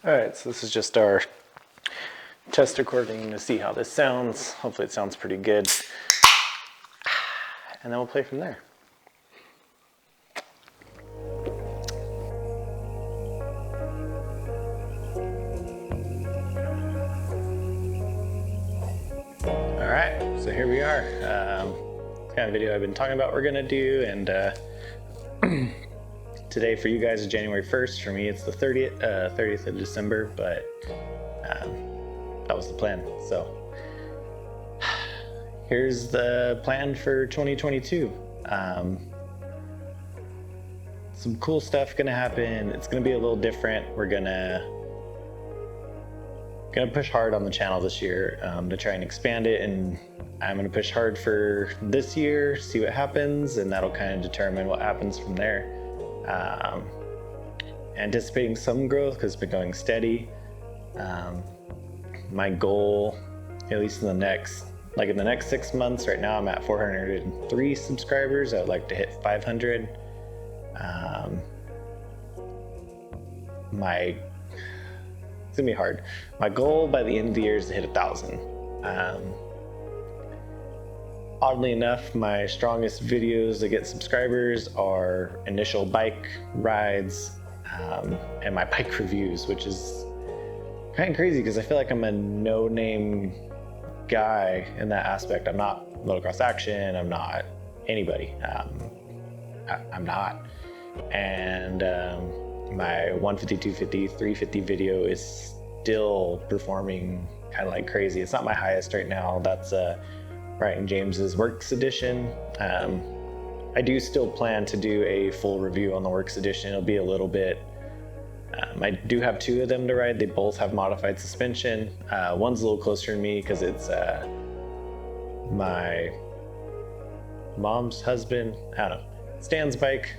Alright, so this is just our test recording to see how this sounds. Hopefully it sounds pretty good. And then we'll play from there. Alright, so here we are. It's kind of video I've been talking about we're gonna do, and today for you guys is January 1st. For me it's the 30th of December, but that was the plan. So here's the plan for 2022. Some cool stuff gonna happen. It's gonna be a little different. We're gonna push hard on the channel this year to try and expand it, and I'm gonna push hard for this year, see what happens, and that'll kind of determine what happens from there. Anticipating some growth because it's been going steady. My goal, at least in the next 6 months, right now I'm at 403 subscribers. I'd like to hit 500. It's gonna be hard. My goal by the end of the year is to hit 1,000. Oddly enough, my strongest videos that get subscribers are initial bike rides and my bike reviews, which is kind of crazy because I feel like I'm a no-name guy in that aspect. I'm not motocross action. I'm not anybody. I'm not. And my 150, 250, 350 video is still performing kind of like crazy. It's not my highest right now. That's Brian James's Works Edition. I do still plan to do a full review on the Works Edition. It'll be a little bit. I do have two of them to ride. They both have modified suspension. One's a little closer to me because it's my mom's husband. I don't know. Stan's bike.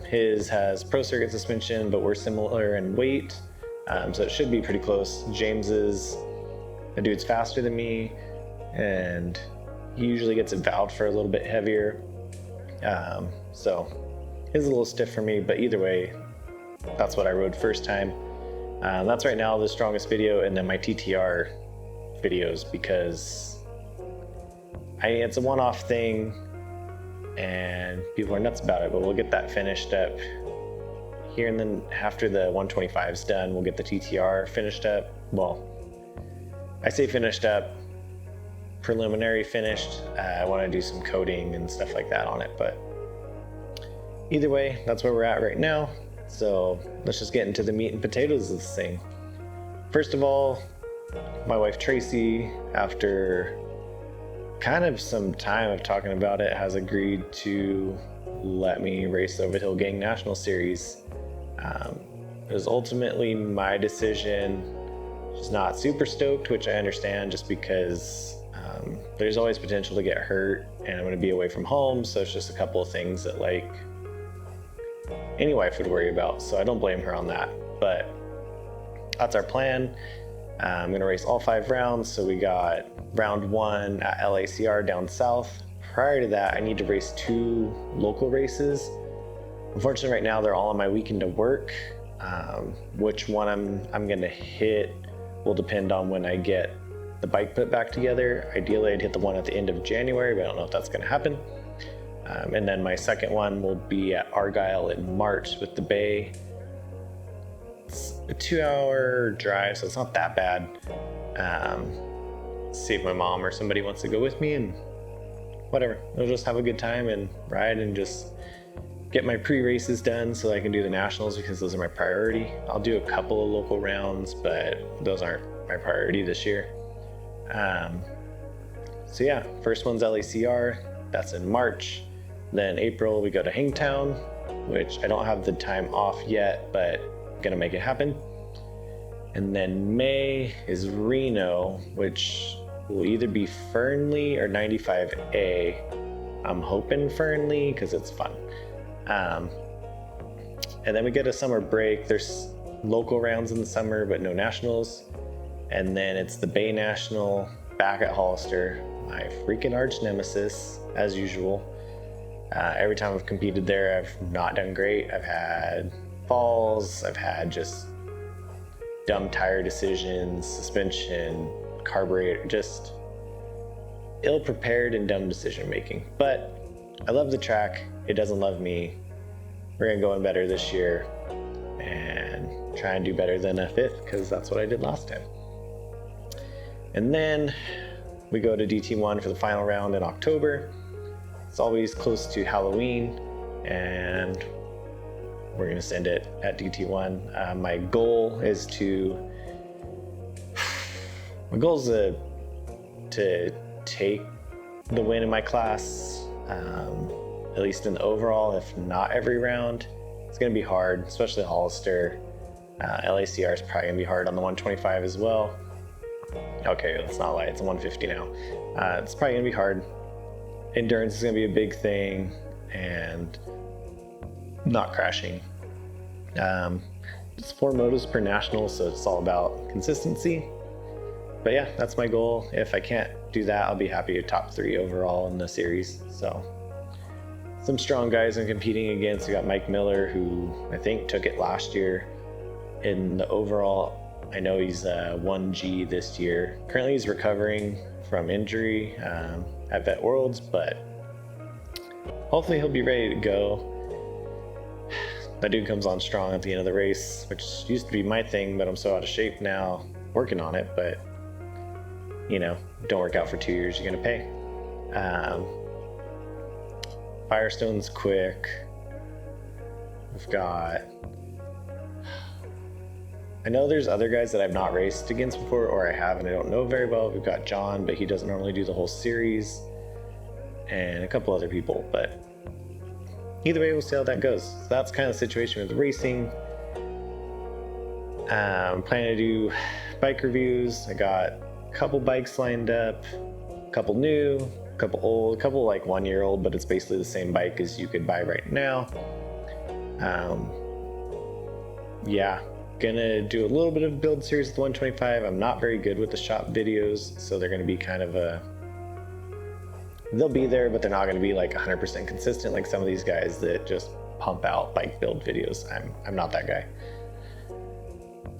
His has Pro Circuit suspension, but we're similar in weight, so it should be pretty close. James's, the dude's faster than me, and he usually gets it valved for a little bit heavier. So his is a little stiff for me, but either way, that's what I rode first time. That's right now the strongest video, and then my TTR videos, because it's a one-off thing and people are nuts about it, but we'll get that finished up here, and then after the 125's done, we'll get the TTR finished up. Well, I say finished up, preliminary finished. I want to do some coating and stuff like that on it, but either way, that's where we're at right now. So let's just get into the meat and potatoes of this thing. First of all, my wife Tracy, after kind of some time of talking about it, has agreed to let me race the Overhill Gang National Series. It was ultimately my decision. She's not super stoked, which I understand, just because there's always potential to get hurt, and I'm going to be away from home, so it's just a couple of things that like any wife would worry about, so I don't blame her on that. But that's our plan. I'm going to race all 5 rounds, so we got round 1 at LACR down south. Prior to that, I need to race 2 local races. Unfortunately, right now they're all on my weekend to work. Which one I'm going to hit will depend on when I get the bike put back together. Ideally, I'd hit the one at the end of January, but I don't know if that's going to happen. And then my second one will be at Argyle in March with the Bay. It's a 2-hour drive, so it's not that bad. See if my mom or somebody wants to go with me, and whatever. We'll just have a good time and ride and just get my pre-races done so I can do the nationals, because those are my priority. I'll do a couple of local rounds, but those aren't my priority this year. So yeah, first one's LACR. That's in March. Then April, we go to Hangtown, which I don't have the time off yet, but I'm gonna make it happen. And then May is Reno, which will either be Fernley or 95A. I'm hoping Fernley because it's fun. And then we get a summer break. There's local rounds in the summer, but no nationals. And then it's the Bay National back at Hollister, my freaking arch nemesis, as usual. Every time I've competed there, I've not done great. I've had falls, I've had just dumb tire decisions, suspension, carburetor, just ill-prepared and dumb decision making. But I love the track. It doesn't love me. We're gonna go in better this year and try and do better than a 5th, because that's what I did last time. And then we go to DT1 for the final round in October. It's always close to Halloween, and we're gonna send it at DT1. My goal is to take the win in my class, at least in the overall, if not every round. It's gonna be hard, especially Hollister. LACR is probably gonna be hard on the 125 as well. Okay, let's not lie, it's a 150 now. It's probably gonna be hard. Endurance is gonna be a big thing, and not crashing. It's 4 motos per national, so it's all about consistency. But yeah, that's my goal. If I can't do that, I'll be happy to top 3 overall in the series. So some strong guys I'm competing against. We got Mike Miller, who I think took it last year in the overall. I know he's 1G this year. Currently he's recovering from injury at Vet Worlds, but hopefully he'll be ready to go. That dude comes on strong at the end of the race, which used to be my thing, but I'm so out of shape now, working on it. But you know, don't work out for 2 years, you're gonna pay. Firestone's quick. We've got, I know there's other guys that I've not raced against before, or I have and I don't know very well. We've got John, but he doesn't normally do the whole series, and a couple other people, but either way, we'll see how that goes. So that's kind of the situation with the racing. I'm planning to do bike reviews. I got a couple bikes lined up, a couple new, a couple old, a couple like 1 year old, but it's basically the same bike as you could buy right now. Yeah, gonna do a little bit of build series with the 125. I'm not very good with the shop videos, so they're gonna be kind of they'll be there, but they're not gonna be like 100% consistent like some of these guys that just pump out bike build videos. I'm not that guy.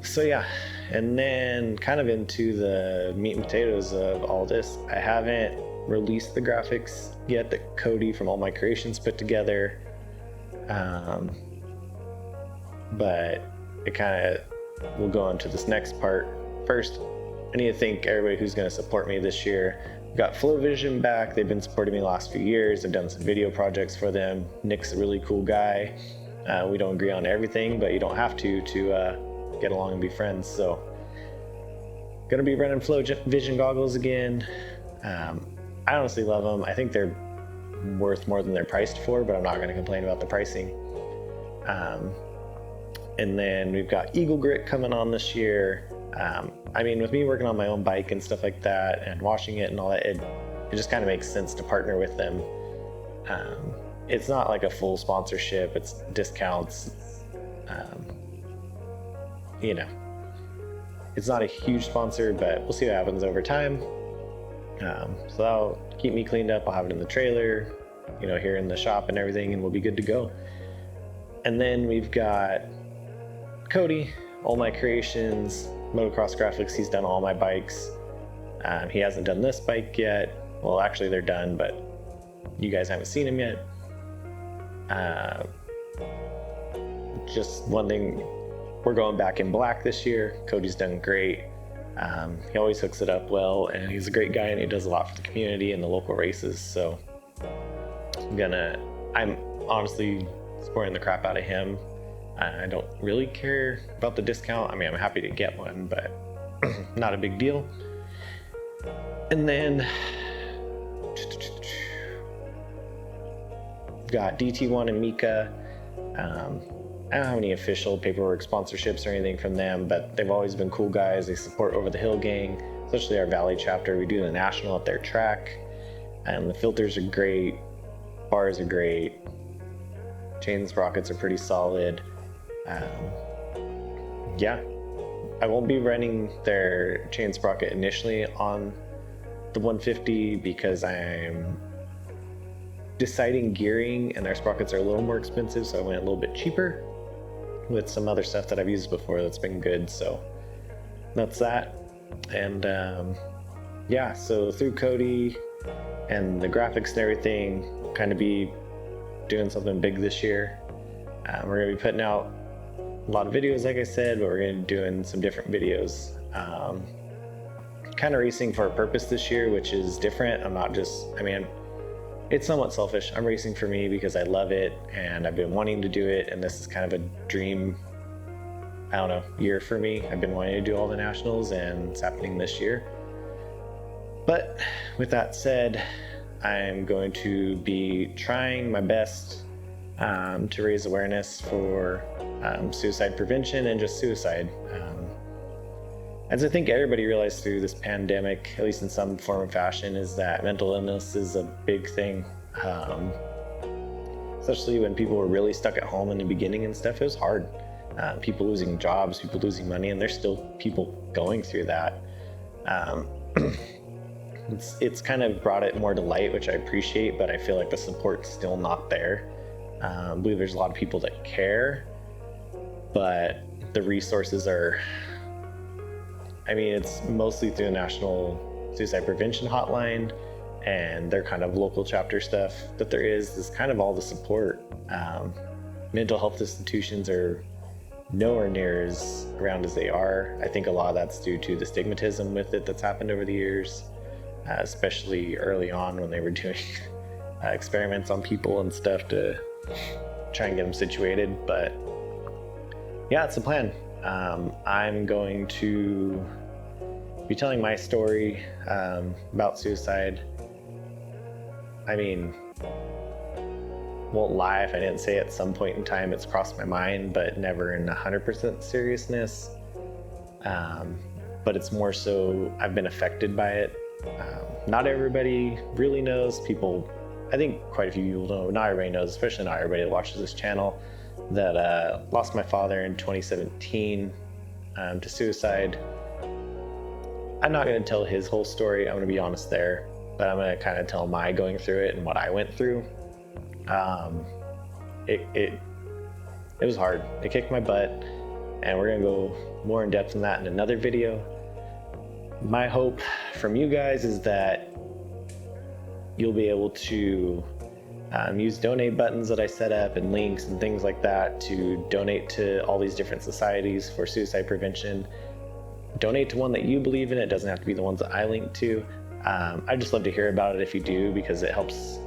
So yeah, and then kind of into the meat and potatoes of all this. I haven't released the graphics yet that Cody from All My Creations put together, but it kind of will go into this next part. First, I need to thank everybody who's going to support me this year. We've got Flow Vision back. They've been supporting me the last few years. I've done some video projects for them. Nick's a really cool guy. We don't agree on everything, but you don't have to get along and be friends. So gonna be running Flow Vision goggles again. I honestly love them. I think they're worth more than they're priced for, but I'm not gonna complain about the pricing. And then we've got Eagle Grit coming on this year. I mean, with me working on my own bike and stuff like that and washing it and all that, it just kind of makes sense to partner with them. It's not like a full sponsorship, it's discounts. You know, it's not a huge sponsor, but we'll see what happens over time. So that'll keep me cleaned up. I'll have it in the trailer, you know, here in the shop and everything, and we'll be good to go. And then we've got Cody, All My Creations, Motocross Graphics. He's done all my bikes. He hasn't done this bike yet. Well, actually they're done, but you guys haven't seen him yet. Just one thing, we're going back in black this year. Cody's done great. He always hooks it up well, and he's a great guy, and he does a lot for the community and the local races. So I'm honestly supporting the crap out of him. I don't really care about the discount. I mean, I'm happy to get one, but not a big deal. And then got DT1 and Mika. I don't have any official paperwork sponsorships or anything from them, but they've always been cool guys. They support Over the Hill Gang, especially our Valley chapter. We do the national at their track, and the filters are great, bars are great, chain sprockets are pretty solid. Yeah, I won't be running their chain sprocket initially on the 150 because I'm deciding gearing, and their sprockets are a little more expensive, so I went a little bit cheaper with some other stuff that I've used before that's been good. So that's that. And yeah, so through Cody and the graphics and everything, kind of be doing something big this year. We're gonna be putting out a lot of videos, like I said, but we're gonna be doing some different videos. Kind of racing for a purpose this year, which is different. I'm not just, I mean, it's somewhat selfish. I'm racing for me because I love it and I've been wanting to do it, and this is kind of a dream, I don't know, year for me. I've been wanting to do all the nationals and it's happening this year. But with that said, I'm going to be trying my best to raise awareness for suicide prevention and just suicide. As I think everybody realized through this pandemic, at least in some form or fashion, is that mental illness is a big thing. Especially when people were really stuck at home in the beginning and stuff, it was hard. People losing jobs, people losing money, and there's still people going through that. It's kind of brought it more to light, which I appreciate, but I feel like the support's still not there. I believe there's a lot of people that care, but the resources are, I mean, it's mostly through the National Suicide Prevention Hotline and their kind of local chapter stuff that there is kind of all the support. Mental health institutions are nowhere near as around as they are. I think a lot of that's due to the stigmatism with it that's happened over the years, especially early on when they were doing experiments on people and stuff to try and get them situated. But yeah, it's a plan. I'm going to be telling my story about suicide. I mean, won't lie if I didn't say at some point in time it's crossed my mind, but never in 100% seriousness. But it's more so I've been affected by it. Not everybody really knows. People, I think quite a few people know, not everybody knows, especially not everybody that watches this channel, that lost my father in 2017 to suicide. I'm not going to tell his whole story, I'm going to be honest there, but I'm going to kind of tell my going through it and what I went through. It was hard. It kicked my butt, and we're going to go more in depth in that in another video. My hope from you guys is that you'll be able to use donate buttons that I set up and links and things like that to donate to all these different societies for suicide prevention. Donate to one that you believe in. It doesn't have to be the ones that I link to. I'd just love to hear about it if you do, because it helps.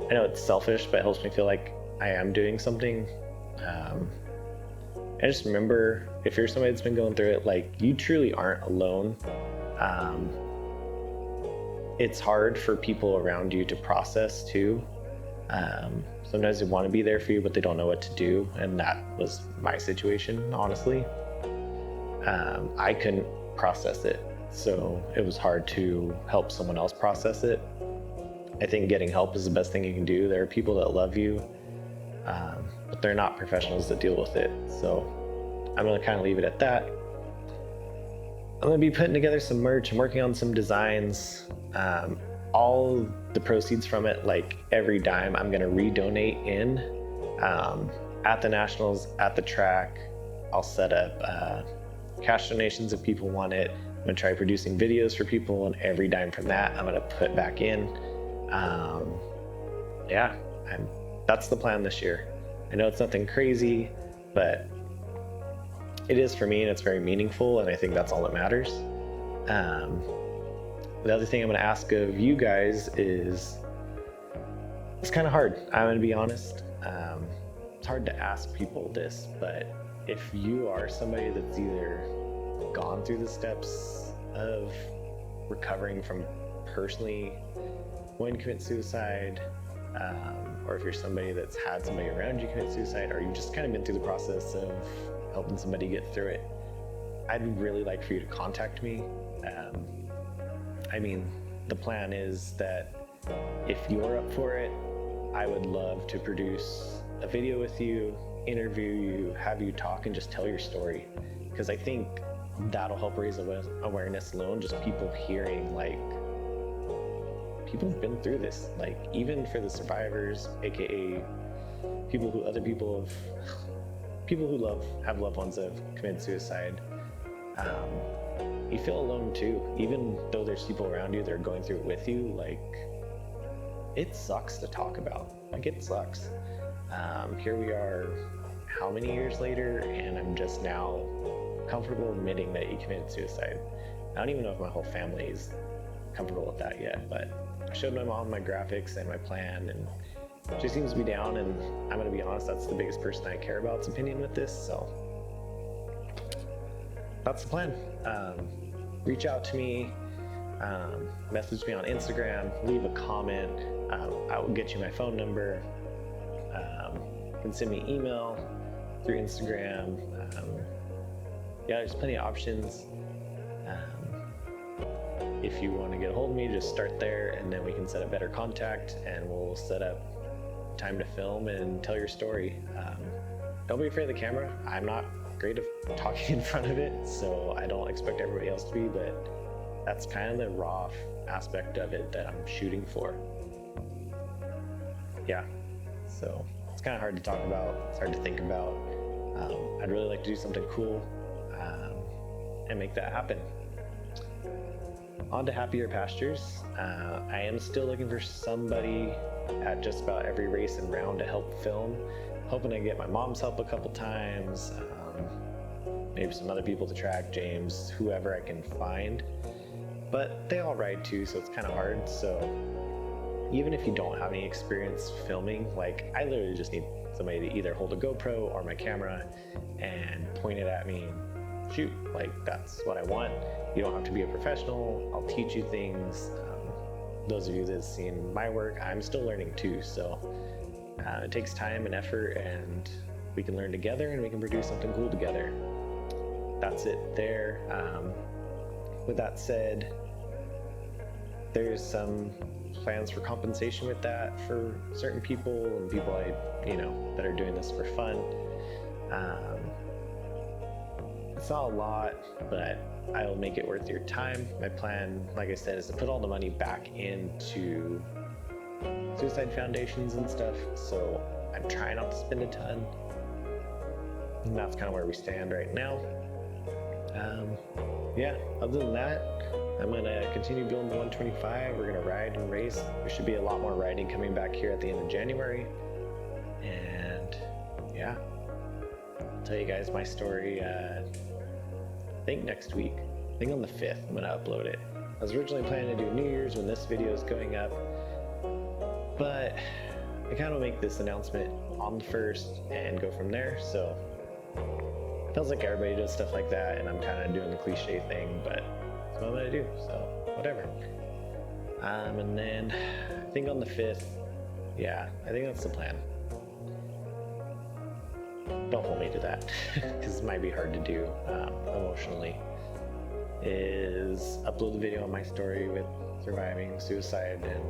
I know it's selfish, but it helps me feel like I am doing something. And just remember, if you're somebody that's been going through it, like, you truly aren't alone. It's hard for people around you to process too. Sometimes they want to be there for you, but they don't know what to do. And that was my situation, honestly. I couldn't process it, so it was hard to help someone else process it. I think getting help is the best thing you can do. There are people that love you, but they're not professionals that deal with it. So I'm going to kind of leave it at that. I'm going to be putting together some merch. I'm working on some designs. All the proceeds from it, like every dime, I'm going to redonate in at the Nationals, at the track. I'll set up cash donations if people want it. I'm going to try producing videos for people, and every dime from that I'm going to put back in. Yeah, that's the plan this year. I know it's nothing crazy, but it is for me, and it's very meaningful, and I think that's all that matters. The other thing I'm going to ask of you guys is, it's kind of hard. I'm going to be honest. It's hard to ask people this, but if you are somebody that's either gone through the steps of recovering from personally wanting to commit suicide, or if you're somebody that's had somebody around you commit suicide, or you've just kind of been through the process of helping somebody get through it, I'd really like for you to contact me. I mean, the plan is that if you're up for it, I would love to produce a video with you, interview you, have you talk, and just tell your story. Because I think that'll help raise awareness alone, just people hearing, like, people have been through this. Like, even for the survivors, aka people who have loved ones that have committed suicide. You feel alone too, even though there's people around you that are going through it with you. Like, it sucks to talk about. Like, it sucks. Here we are, how many years later, and I'm just now comfortable admitting that you committed suicide. I don't even know if my whole family is comfortable with that yet, but I showed my mom my graphics and my plan, and she seems to be down, and I'm gonna be honest, that's the biggest person I care about's opinion with this, so that's the plan. Reach out to me, message me on Instagram, leave a comment. I will get you my phone number. You can send me email through Instagram. Yeah, there's plenty of options. If you want to get a hold of me, just start there, and then we can set up better contact, and we'll set up time to film and tell your story. Don't be afraid of the camera. I'm not great at talking in front of it, so I don't expect everybody else to be, but that's kind of the raw aspect of it that I'm shooting for. Yeah, so it's kind of hard to talk about, it's hard to think about. I'd really like to do something cool and make that happen. On to happier pastures. I am still looking for somebody at just about every race and round to help film. Hoping to get my mom's help a couple times, maybe some other people to track, James, whoever I can find. But they all ride too, so it's kind of hard. So even if you don't have any experience filming, like, I literally just need somebody to either hold a GoPro or my camera and point it at me and shoot. Like, that's what I want. You don't have to be a professional. I'll teach you things. Those of you that have seen my work, I'm still learning too. So it takes time and effort, and we can learn together and we can produce something cool together. That's it there. With that said, there's some plans for compensation with that for certain people and people that are doing this for fun. It's not a lot, but I'll make it worth your time. My plan, like I said, is to put all the money back into suicide foundations and stuff, so I'm trying not to spend a ton. And that's kind of where we stand right now. Yeah, other than that, I'm gonna continue building the 125. We're gonna ride and race. There should be a lot more riding coming back here at the end of January. And yeah, I'll tell you guys my story, I think next week. I think on the 5th, I'm gonna upload it. I was originally planning to do New Year's when this video is going up, but I kind of make this announcement on the 1st and go from there. So it feels like everybody does stuff like that, and I'm kind of doing the cliche thing, but that's what I'm gonna do, so whatever. And then I think on the 5th, yeah, I think that's the plan. Don't hold me to that, because it might be hard to do emotionally, is upload the video on my story with surviving suicide and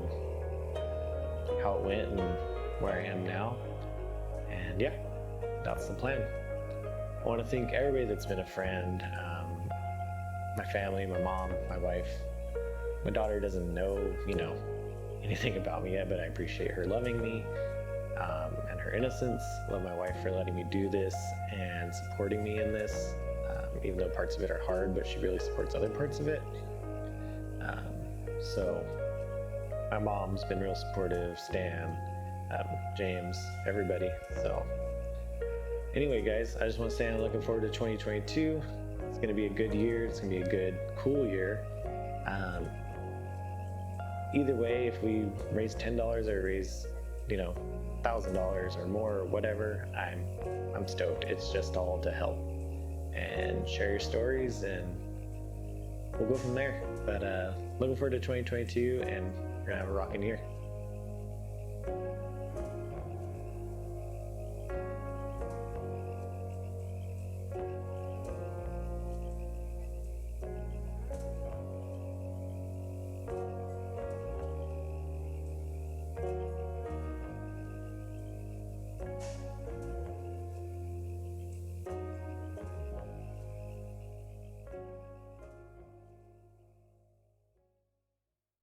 how it went and where I am now. And yeah, that's the plan. I want to thank everybody that's been a friend, my family, my mom, my wife. My daughter doesn't know, anything about me yet, but I appreciate her loving me and her innocence. I love my wife for letting me do this and supporting me in this, even though parts of it are hard, but she really supports other parts of it. So my mom's been real supportive, Stan, James, everybody. So anyway, guys, I just want to say I'm looking forward to 2022. It's going to be a good year. It's going to be a good, cool year. Either way, if we raise $10 or raise, $1,000 or more or whatever, I'm stoked. It's just all to help and share your stories, and we'll go from there. But looking forward to 2022, and we're gonna have a rocking year.